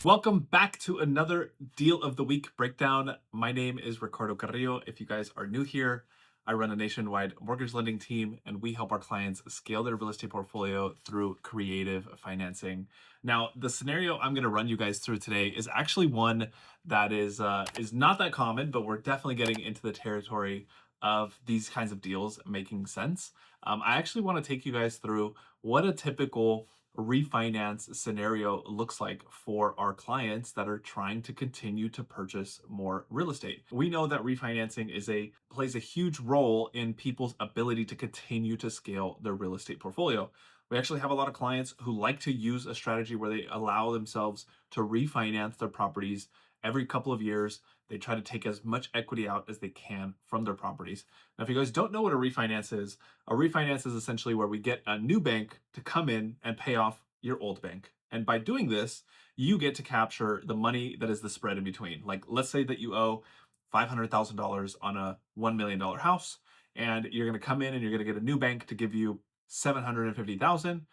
Welcome back to another Deal of the Week breakdown. My name is Ricardo Carrillo. If you guys are new here, I run a nationwide mortgage lending team and we help our clients scale their real estate portfolio through creative financing. Now, the scenario I'm going to run you guys through today is actually one that is not that common, but we're definitely getting into the territory of these kinds of deals making sense. I actually want to take you guys through what a typical refinance scenario looks like for our clients that are trying to continue to purchase more real estate. We know that refinancing plays a huge role in people's ability to continue to scale their real estate portfolio. We actually have a lot of clients who like to use a strategy where they allow themselves to refinance their properties every couple of years. They try to take as much equity out as they can from their properties. Now, if you guys don't know what a refinance is essentially where we get a new bank to come in and pay off your old bank. And by doing this, you get to capture the money that is the spread in between. Like, let's say that you owe $500,000 on a $1 million house, and you're going to come in and you're going to get a new bank to give you 750,000.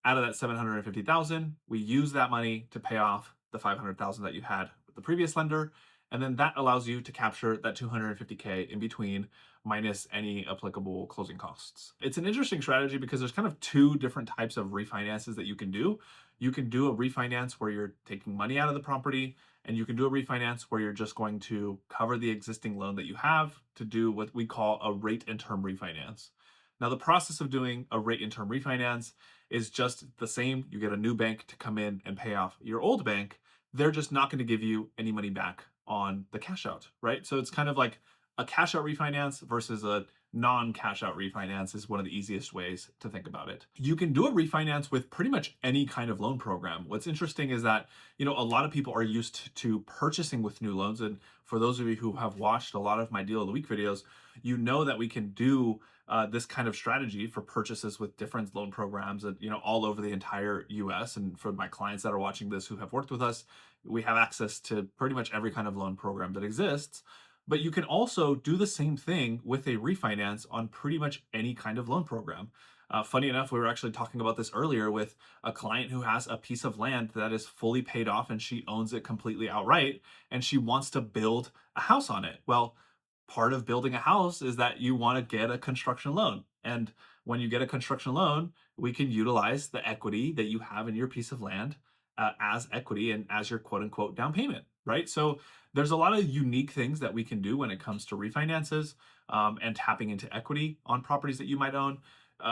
Out of that 750,000, we use that money to pay off the 500,000 that you had with the previous lender, and then that allows you to capture that 250K in between minus any applicable closing costs. It's an interesting strategy because there's kind of two different types of refinances that you can do. You can do a refinance where you're taking money out of the property, and you can do a refinance where you're just going to cover the existing loan that you have to do what we call a rate and term refinance. Now, the process of doing a rate and term refinance is just the same. You get a new bank to come in and pay off your old bank. They're just not going to give you any money back on the cash out, right? So it's kind of like a cash out refinance versus a non-cash out refinance is one of the easiest ways to think about it. You can do a refinance with pretty much any kind of loan program. What's interesting is that, a lot of people are used to purchasing with new loans. And for those of you who have watched a lot of my Deal of the Week videos, you know that we can do this kind of strategy for purchases with different loan programs and all over the entire US. And for my clients that are watching this who have worked with us, we have access to pretty much every kind of loan program that exists. But you can also do the same thing with a refinance on pretty much any kind of loan program. Funny enough, we were actually talking about this earlier with a client who has a piece of land that is fully paid off and she owns it completely outright and she wants to build a house on it. Well, part of building a house is that you want to get a construction loan. And when you get a construction loan, we can utilize the equity that you have in your piece of land as equity and as your quote unquote down payment, right? So there's a lot of unique things that we can do when it comes to refinances and tapping into equity on properties that you might own.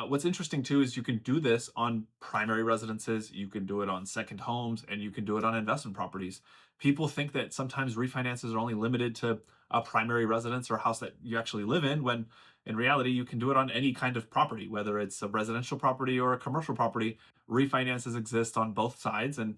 What's interesting too is you can do this on primary residences, you can do it on second homes, and you can do it on investment properties. People think that sometimes refinances are only limited to a primary residence or house that you actually live in, when in reality, you can do it on any kind of property, whether it's a residential property or a commercial property. Refinances exist on both sides. And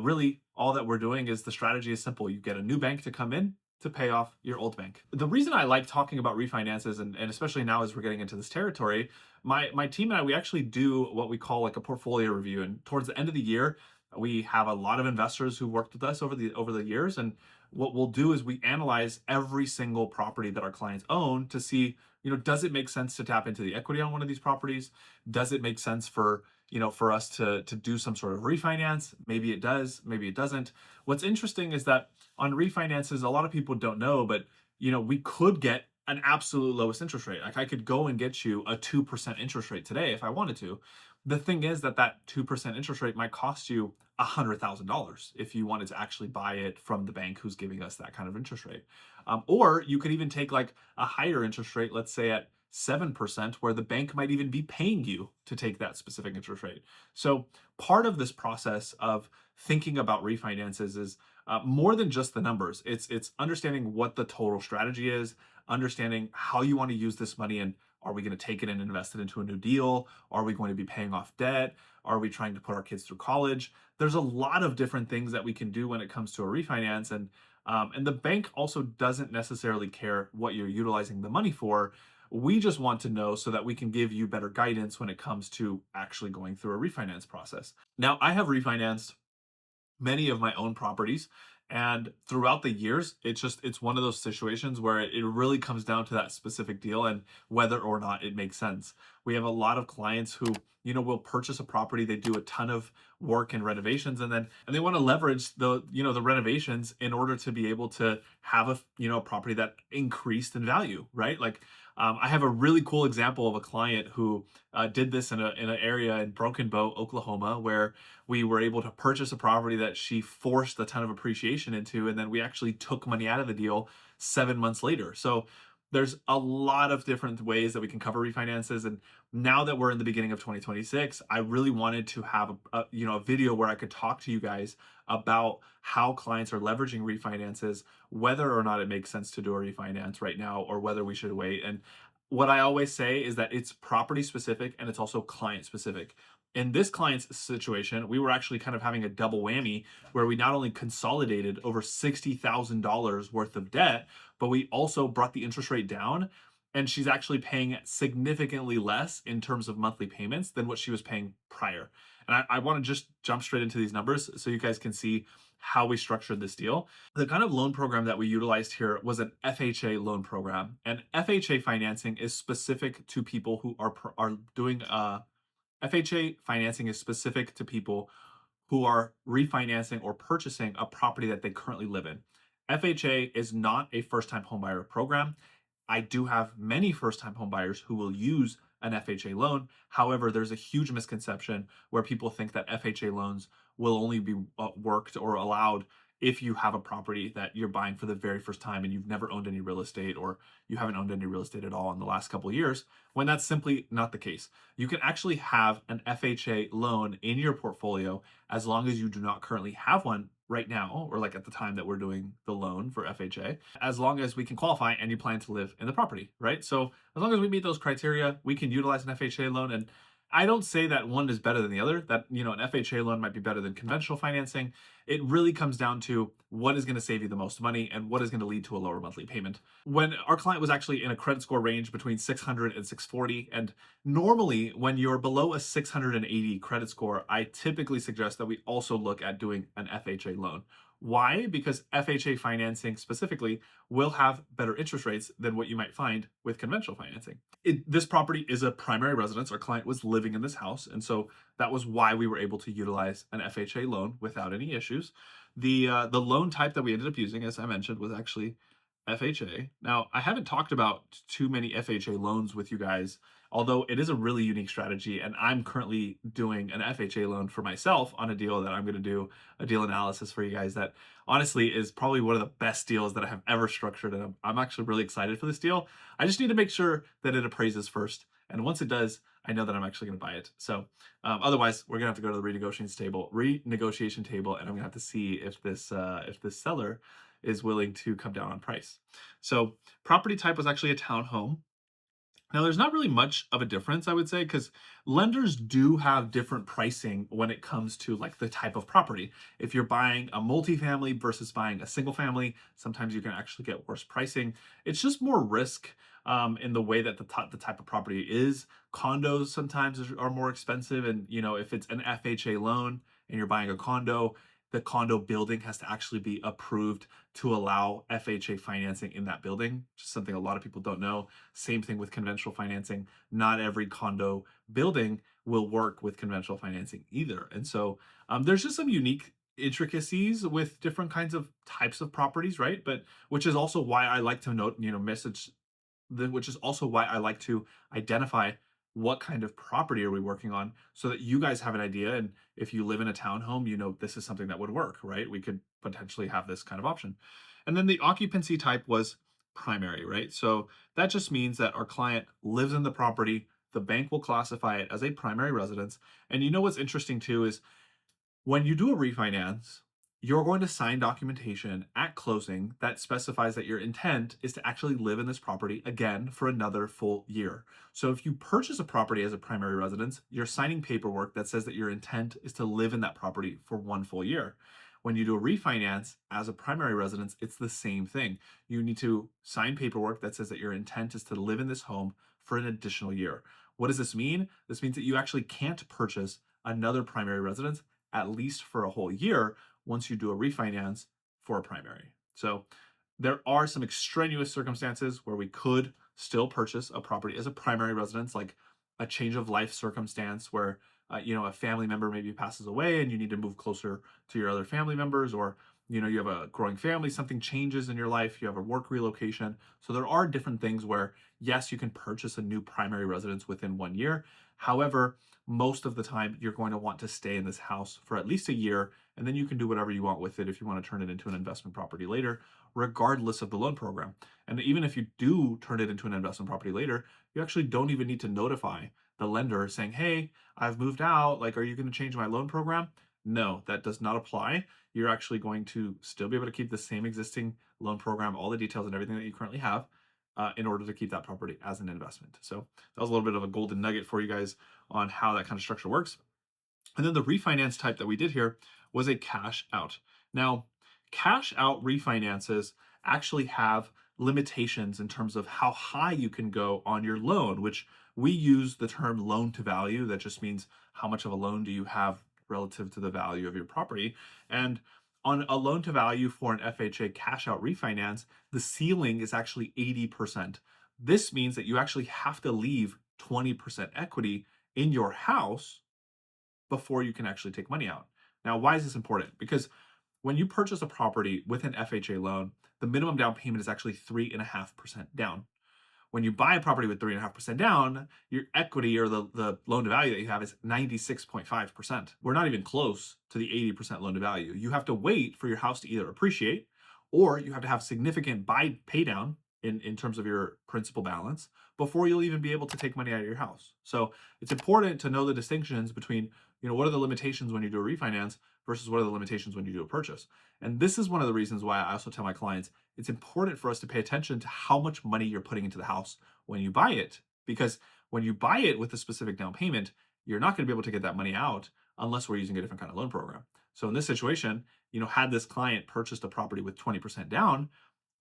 really, all that we're doing is the strategy is simple. You get a new bank to come in to pay off your old bank. The reason I like talking about refinances, and especially now as we're getting into this territory, my team and I, we actually do what we call like a portfolio review. And towards the end of the year, we have a lot of investors who worked with us over the years. And what we'll do is we analyze every single property that our clients own to see, does it make sense to tap into the equity on one of these properties? Does it make sense for us to do some sort of refinance? Maybe it does, maybe it doesn't. What's interesting is that on refinances, a lot of people don't know, but we could get an absolute lowest interest rate. Like I could go and get you a 2% interest rate today if I wanted to. The thing is that 2% interest rate might cost you $100,000 if you wanted to actually buy it from the bank who's giving us that kind of interest rate. Or you could even take like a higher interest rate, let's say at 7%, where the bank might even be paying you to take that specific interest rate. So part of this process of thinking about refinances is more than just the numbers. It's understanding what the total strategy is, understanding how you want to use this money, and are we going to take it and invest it into a new deal? Are we going to be paying off debt? Are we trying to put our kids through college? There's a lot of different things that we can do when it comes to a refinance, and the bank also doesn't necessarily care what you're utilizing the money for. We just want to know so that we can give you better guidance when it comes to actually going through a refinance process. Now, I have refinanced many of my own properties. And throughout the years, it's one of those situations where it really comes down to that specific deal and whether or not it makes sense. We have a lot of clients who, will purchase a property, they do a ton of work and renovations, and they want to leverage the renovations in order to be able to have a property that increased in value, right? Like, I have a really cool example of a client who did this in an area in Broken Bow, Oklahoma, where we were able to purchase a property that she forced a ton of appreciation into, and then we actually took money out of the deal 7 months later. So there's a lot of different ways that we can cover refinances, and now that we're in the beginning of 2026, I really wanted to have a video where I could talk to you guys about how clients are leveraging refinances, whether or not it makes sense to do a refinance right now or whether we should wait. And what I always say is that it's property specific and it's also client specific. In this client's situation, we were actually kind of having a double whammy where we not only consolidated over $60,000 worth of debt, but we also brought the interest rate down. And she's actually paying significantly less in terms of monthly payments than what she was paying prior. And I want to just jump straight into these numbers so you guys can see how we structured this deal. The kind of loan program that we utilized here was an FHA loan program. And FHA financing is specific to people who are doing FHA financing is specific to people who are refinancing or purchasing a property that they currently live in. FHA is not a first-time homebuyer program. I do have many first-time homebuyers who will use an FHA loan. However, there's a huge misconception where people think that FHA loans will only be worked or allowed if you have a property that you're buying for the very first time and you've never owned any real estate, or you haven't owned any real estate at all in the last couple of years, when that's simply not the case. You can actually have an FHA loan in your portfolio as long as you do not currently have one right now, or like at the time that we're doing the loan for FHA, as long as we can qualify and you plan to live in the property, right? So as long as we meet those criteria, we can utilize an FHA loan. And I don't say that one is better than the other, that, an FHA loan might be better than conventional financing. It really comes down to what is going to save you the most money and what is going to lead to a lower monthly payment. When our client was actually in a credit score range between 600 and 640, and normally when you're below a 680 credit score, I typically suggest that we also look at doing an FHA loan. Why? Because FHA financing specifically will have better interest rates than what you might find with conventional financing. This property is a primary residence. Our client was living in this house, and so that was why we were able to utilize an FHA loan without any issues. The loan type that we ended up using, as I mentioned, was actually FHA. Now, I haven't talked about too many FHA loans with you guys, although it is a really unique strategy, and I'm currently doing an FHA loan for myself on a deal that I'm going to do a deal analysis for you guys that honestly is probably one of the best deals that I have ever structured, and I'm actually really excited for this deal. I just need to make sure that it appraises first, and once it does, I know that I'm actually going to buy it. So otherwise, we're going to have to go to the renegotiation table, and I'm going to have to see if this seller is willing to come down on price. So property type was actually a townhome. Now, there's not really much of a difference, I would say, because lenders do have different pricing when it comes to like the type of property. If you're buying a multifamily versus buying a single family, sometimes you can actually get worse pricing. It's just more risk in the way that the type of property is. Condos sometimes are more expensive, and if it's an FHA loan and you're buying a condo, the condo building has to actually be approved to allow FHA financing in that building, which is something a lot of people don't know. Same thing with conventional financing. Not every condo building will work with conventional financing either. And so there's just some unique intricacies with different kinds of types of properties, right? But which is also why I like to note, which is also why I like to identify what kind of property are we working on so that you guys have an idea. And if you live in a townhome, this is something that would work, right? We could potentially have this kind of option. And then the occupancy type was primary, right? So that just means that our client lives in the property. The bank will classify it as a primary residence. And what's interesting too is when you do a refinance, you're going to sign documentation at closing that specifies that your intent is to actually live in this property again for another full year. So if you purchase a property as a primary residence, you're signing paperwork that says that your intent is to live in that property for one full year. When you do a refinance as a primary residence, it's the same thing. You need to sign paperwork that says that your intent is to live in this home for an additional year. What does this mean? This means that you actually can't purchase another primary residence at least for a whole year once you do a refinance for a primary. So there are some extraneous circumstances where we could still purchase a property as a primary residence, like a change of life circumstance where a family member maybe passes away and you need to move closer to your other family members, or you have a growing family, something changes in your life, you have a work relocation. So there are different things where, yes, you can purchase a new primary residence within 1 year. However, most of the time you're going to want to stay in this house for at least a year, and then you can do whatever you want with it if you want to turn it into an investment property later, regardless of the loan program. And even if you do turn it into an investment property later, you actually don't even need to notify the lender saying, hey, I've moved out, like, are you going to change my loan program? No, that does not apply. You're actually going to still be able to keep the same existing loan program, all the details and everything that you currently have, in order to keep that property as an investment. So that was a little bit of a golden nugget for you guys on how that kind of structure works. And then the refinance type that we did here was a cash out. Now, cash out refinances actually have limitations in terms of how high you can go on your loan, which we use the term loan to value. That just means how much of a loan do you have relative to the value of your property. And on a loan to value for an FHA cash out refinance, the ceiling is actually 80%. This means that you actually have to leave 20% equity in your house before you can actually take money out. Now, why is this important? Because when you purchase a property with an FHA loan, the minimum down payment is actually 3.5% down. When you buy a property with 3.5% down, your equity, or the loan to value that you have, is 96.5%. We're not even close to the 80% loan to value. You have to wait for your house to either appreciate, or you have to have significant pay down in terms of your principal balance before you'll even be able to take money out of your house. So it's important to know the distinctions between, what are the limitations when you do a refinance versus what are the limitations when you do a purchase. And this is one of the reasons why I also tell my clients it's important for us to pay attention to how much money you're putting into the house when you buy it. Because when you buy it with a specific down payment, you're not going to be able to get that money out unless we're using a different kind of loan program. So in this situation, had this client purchased a property with 20% down,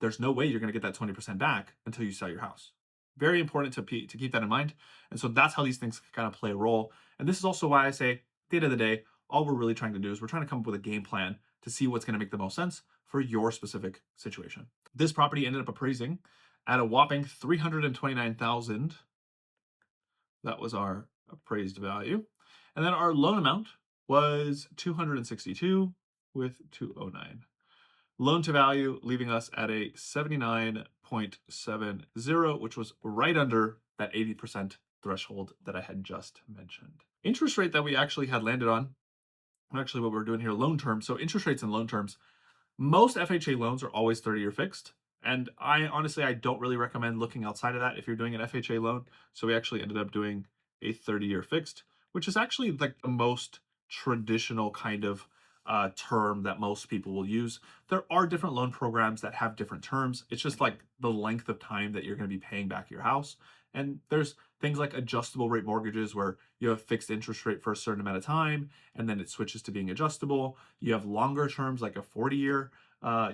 there's no way you're going to get that 20% back until you sell your house. Very important to keep that in mind. And so that's how these things kind of play a role. And this is also why I say, at the end of the day, all we're really trying to do is we're trying to come up with a game plan to see what's going to make the most sense for your specific situation. This property ended up appraising at a whopping $329,000. That was our appraised value. And then our loan amount was $262 with 209. Loan to value leaving us at a 79.70, which was right under that 80% threshold that I had just mentioned. Interest rate that we actually had landed on, actually what we're doing here, loan terms. So interest rates and loan terms, most FHA loans are always 30-year fixed. And I don't really recommend looking outside of that if you're doing an FHA loan. So we actually ended up doing a 30-year fixed, which is actually like the most traditional kind of term that most people will use. There are different loan programs that have different terms. It's just like the length of time that you're going to be paying back your house. And there's things like adjustable rate mortgages where you have fixed interest rate for a certain amount of time and then it switches to being adjustable. You have longer terms like a 40-year.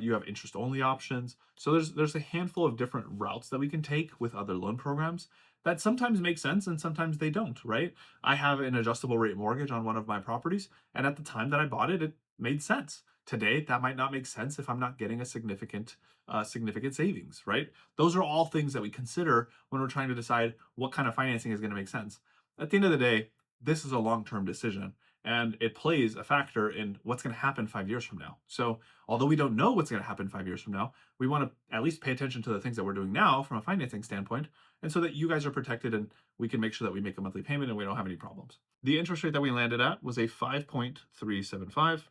You have interest only options. So there's a handful of different routes that we can take with other loan programs that sometimes make sense and sometimes they don't, right? I have an adjustable rate mortgage on one of my properties, and at the time that I bought it, it made sense. Today, that might not make sense if I'm not getting a significant savings, right? Those are all things that we consider when we're trying to decide what kind of financing is going to make sense. At the end of the day, this is a long-term decision, and it plays a factor in what's going to happen 5 years from now. So although we don't know what's going to happen 5 years from now, we want to at least pay attention to the things that we're doing now from a financing standpoint, and so that you guys are protected and we can make sure that we make a monthly payment and we don't have any problems. The interest rate that we landed at was a 5.375.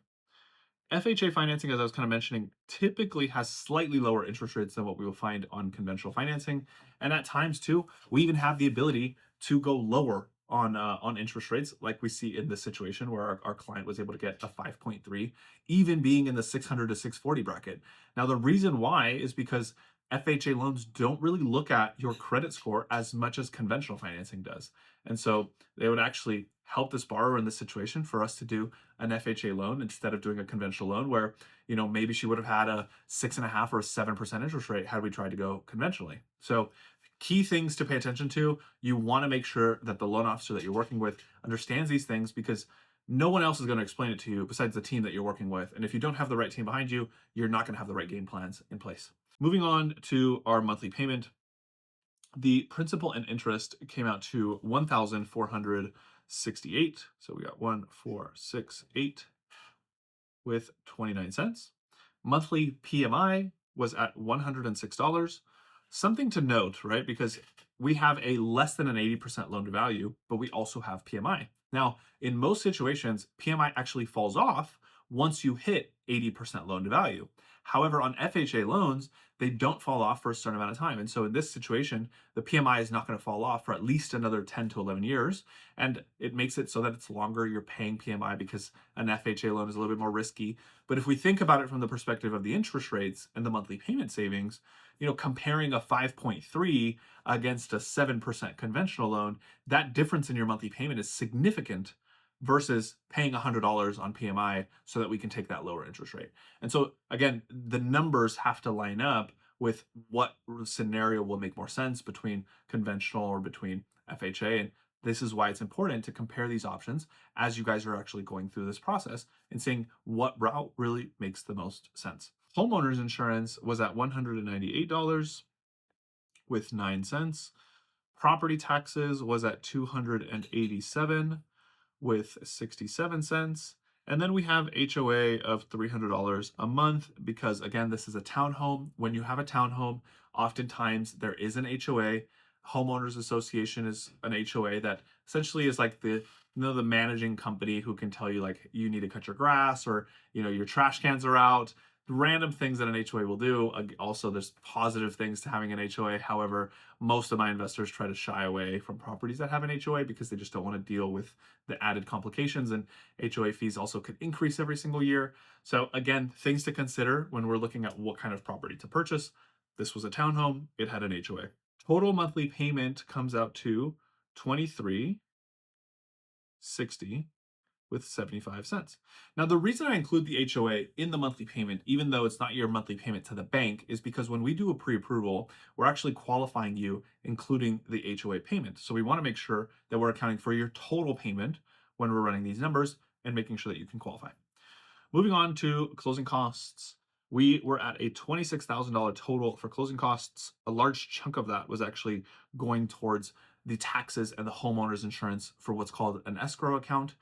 FHA financing, as I was kind of mentioning, typically has slightly lower interest rates than what we will find on conventional financing. And at times too, we even have the ability to go lower on interest rates, like we see in this situation where our client was able to get a 5.3, even being in the 600 to 640 bracket. Now, the reason why is because FHA loans don't really look at your credit score as much as conventional financing does. And so they would actually help this borrower in this situation for us to do an FHA loan instead of doing a conventional loan where, maybe she would have had a 6.5 or a 7% interest rate had we tried to go conventionally. So key things to pay attention to, you want to make sure that the loan officer that you're working with understands these things, because no one else is going to explain it to you besides the team that you're working with. And if you don't have the right team behind you, you're not going to have the right game plans in place. Moving on to our monthly payment. The principal and interest came out to 1,468. So we got 1,468 with 29 cents. Monthly PMI was at $106. Something to note, right? Because we have a less than an 80% loan to value, but we also have PMI. Now, in most situations, PMI actually falls off once you hit 80% loan to value. However, on FHA loans, they don't fall off for a certain amount of time. And so in this situation, the PMI is not going to fall off for at least another 10 to 11 years. And it makes it so that it's longer you're paying PMI because an FHA loan is a little bit more risky. But if we think about it from the perspective of the interest rates and the monthly payment savings, comparing a 5.3 against a 7% conventional loan, that difference in your monthly payment is significant versus paying $100 on PMI so that we can take that lower interest rate. And so again, the numbers have to line up with what scenario will make more sense between conventional or between FHA. And this is why it's important to compare these options as you guys are actually going through this process and seeing what route really makes the most sense. Homeowners insurance was at $198 with 9 cents. Property taxes was at 287 with 67 cents. And then we have HOA of $300 a month because, again, this is a townhome. When you have a townhome, oftentimes there is an HOA. Homeowners Association is an HOA that essentially is like the managing company who can tell you like you need to cut your grass or your trash cans are out. Random things that an HOA will do. Also, there's positive things to having an HOA. However, most of my investors try to shy away from properties that have an HOA because they just don't want to deal with the added complications, and HOA fees also could increase every single year. So again, things to consider when we're looking at what kind of property to purchase. This was a townhome, it had an HOA. Total monthly payment comes out to $23.60 with 75 cents. Now, the reason I include the HOA in the monthly payment, even though it's not your monthly payment to the bank, is because when we do a pre-approval, we're actually qualifying you, including the HOA payment. So we want to make sure that we're accounting for your total payment when we're running these numbers and making sure that you can qualify. Moving on to closing costs. We were at a $26,000 total for closing costs. A large chunk of that was actually going towards the taxes and the homeowner's insurance for what's called an escrow account.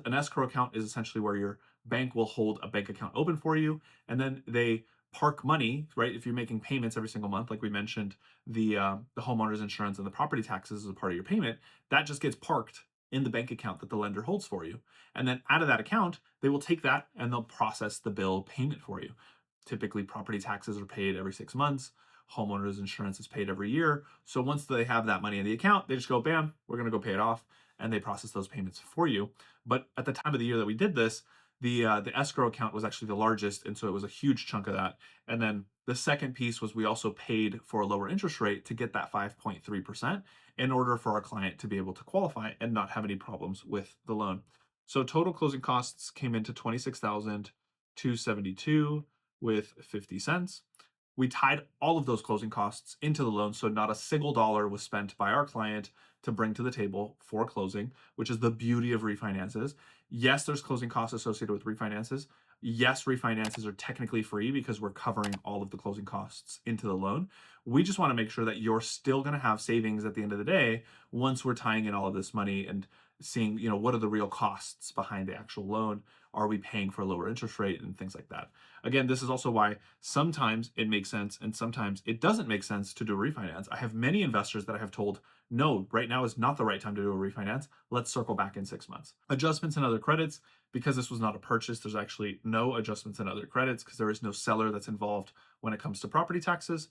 An escrow account is essentially where your bank will hold a bank account open for you, and then they park money, right? If you're making payments every single month, like we mentioned, the homeowner's insurance and the property taxes as a part of your payment, that just gets parked in the bank account that the lender holds for you. And then out of that account, they will take that and they'll process the bill payment for you. Typically, property taxes are paid every 6 months. Homeowners insurance is paid every year. So once they have that money in the account, they just go, bam, we're going to go pay it off. And they process those payments for you. But at the time of the year that we did this, the escrow account was actually the largest. And so it was a huge chunk of that. And then the second piece was we also paid for a lower interest rate to get that 5.3% in order for our client to be able to qualify and not have any problems with the loan. So total closing costs came into $26,272 with 50 cents. We tied all of those closing costs into the loan, so not a single dollar was spent by our client to bring to the table for closing, which is the beauty of refinances. Yes, there's closing costs associated with refinances. Yes, refinances are technically free because we're covering all of the closing costs into the loan. We just want to make sure that you're still going to have savings at the end of the day once we're tying in all of this money and seeing, what are the real costs behind the actual loan? Are we paying for a lower interest rate and things like that? Again, this is also why sometimes it makes sense and sometimes it doesn't make sense to do a refinance. I have many investors that I have told, no, right now is not the right time to do a refinance. Let's circle back in 6 months. Adjustments and other credits. Because this was not a purchase, there's actually no adjustments and other credits because there is no seller that's involved when it comes to property taxes.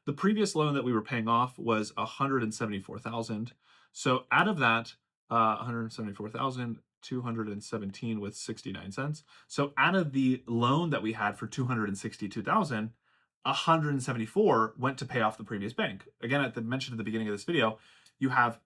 The previous loan that we were paying off was $174,000. So out of that, 174,217 with 69 cents. So out of the loan that we had for 262,000, 174 went to pay off the previous bank. Again, at the mentioned at the beginning of this video, you have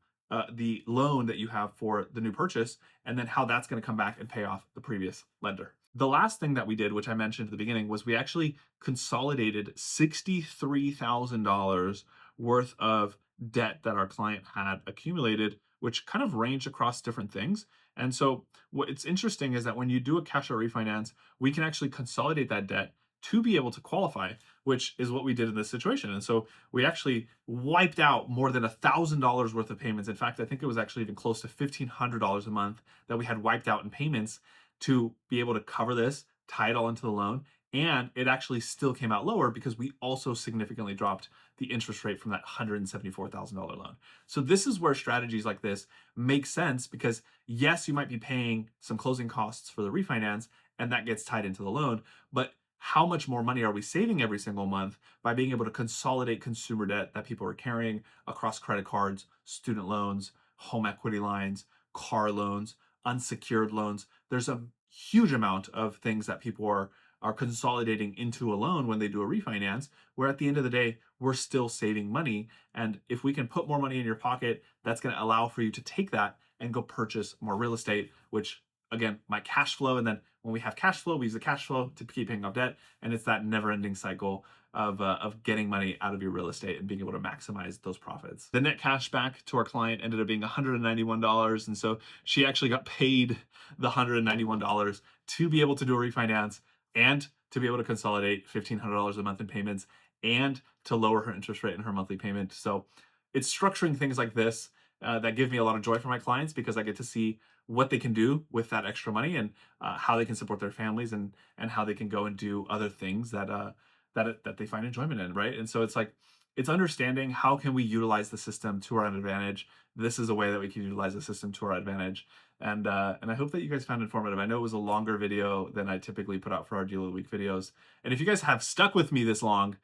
the loan that you have for the new purchase, and then how that's going to come back and pay off the previous lender. The last thing that we did, which I mentioned at the beginning, was we actually consolidated $63,000 worth of debt that our client had accumulated, which kind of ranged across different things. And so what's interesting is that when you do a cash out refinance, we can actually consolidate that debt to be able to qualify, which is what we did in this situation. And so we actually wiped out more than $1,000 worth of payments. In fact, I think it was actually even close to $1,500 a month that we had wiped out in payments to be able to cover this, tie it all into the loan. And it actually still came out lower because we also significantly dropped the interest rate from that $174,000 loan. So this is where strategies like this make sense, because yes, you might be paying some closing costs for the refinance and that gets tied into the loan, but how much more money are we saving every single month by being able to consolidate consumer debt that people are carrying across credit cards, student loans, home equity lines, car loans, unsecured loans? There's a huge amount of things that people are consolidating into a loan when they do a refinance, where at the end of the day, we're still saving money. And if we can put more money in your pocket, that's going to allow for you to take that and go purchase more real estate, which again, my cash flow. And then when we have cash flow, we use the cash flow to keep paying off debt. And it's that never ending cycle of getting money out of your real estate and being able to maximize those profits. The net cash back to our client ended up being $191. And so she actually got paid the $191 to be able to do a refinance and to be able to consolidate $1,500 a month in payments and to lower her interest rate and her monthly payment. So it's structuring things like this that give me a lot of joy for my clients, because I get to see what they can do with that extra money, and how they can support their families, and how they can go and do other things that that they find enjoyment in, right? And so it's understanding how can we utilize the system to our advantage. This is a way that we can utilize the system to our advantage. And I hope that you guys found it informative. I know it was a longer video than I typically put out for our Deal of the Week videos. And if you guys have stuck with me this long,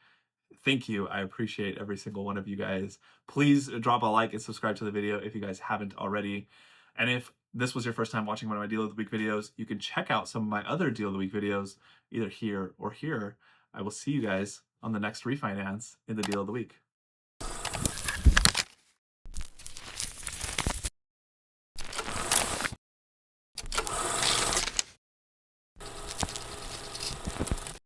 thank you. I appreciate every single one of you guys. Please drop a like and subscribe to the video if you guys haven't already. And if this was your first time watching one of my Deal of the Week videos, you can check out some of my other Deal of the Week videos, either here or here. I will see you guys on the next refinance in the Deal of the Week.